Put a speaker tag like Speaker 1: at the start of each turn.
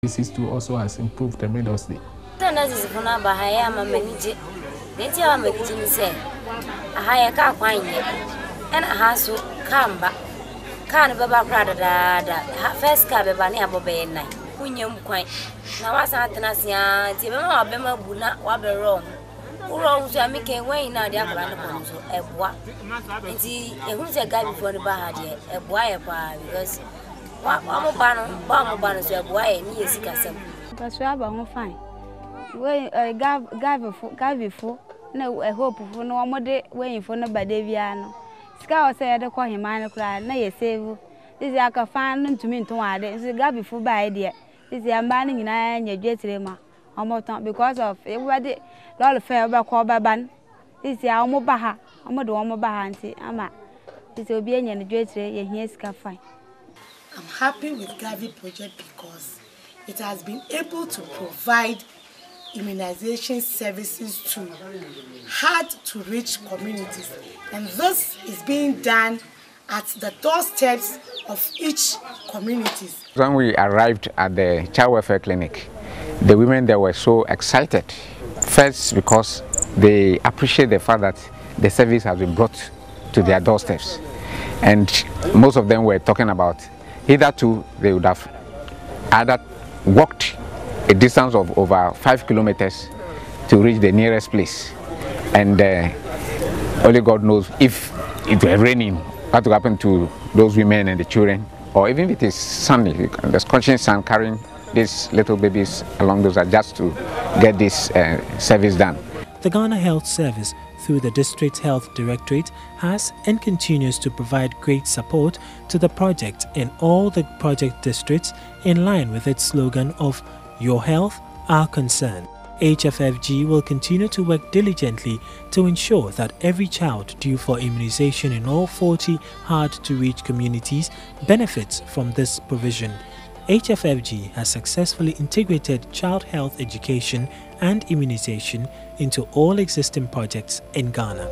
Speaker 1: This too also has improved tremendously.
Speaker 2: And a house come back. Can't be back rather first cab a banner above a night. When you quite now, I sat in a sian, Timma Bema would not wabber wrong. Who wrong to make a way now, the other a bois. And see, who's a guy before the bar, a boy because what Bomber banners were boy and years castle.
Speaker 3: But Rabba won't find. Well, I gave before. No, I hope for no more day waiting for nobody. Viano. Scout said I call him minor cry, nay, save. This is a fan to me to add. This is a gabby for by idea. This is a banning in iron your jet rema. Almost because of everybody. Lord fair about call by ban. This is our mobaha. I'm a dorm bahanti. Ama. This will be any jet ray, and here's cafe.
Speaker 4: I'm happy with Gavi project because it has been able to provide immunization services to hard-to-reach communities, and this is being done at the doorsteps of each community.
Speaker 5: When we arrived at the child welfare clinic, the women there were so excited. First, because they appreciate the fact that the service has been brought to their doorsteps, and most of them were talking about hitherto they would have either walked a distance of over 5 kilometers to reach the nearest place, and only God knows if it were raining what would happen to those women and the children, or even if it is sunny, the scorching sun, carrying these little babies along those are just to get this service done.
Speaker 6: The Ghana Health Service, through the District Health Directorate, has and continues to provide great support to the project in all the project districts, in line with its slogan of "Your health, our concern." HFFG will continue to work diligently to ensure that every child due for immunization in all 40 hard-to-reach communities benefits from this provision. HFFG has successfully integrated child health education and immunization into all existing projects in Ghana.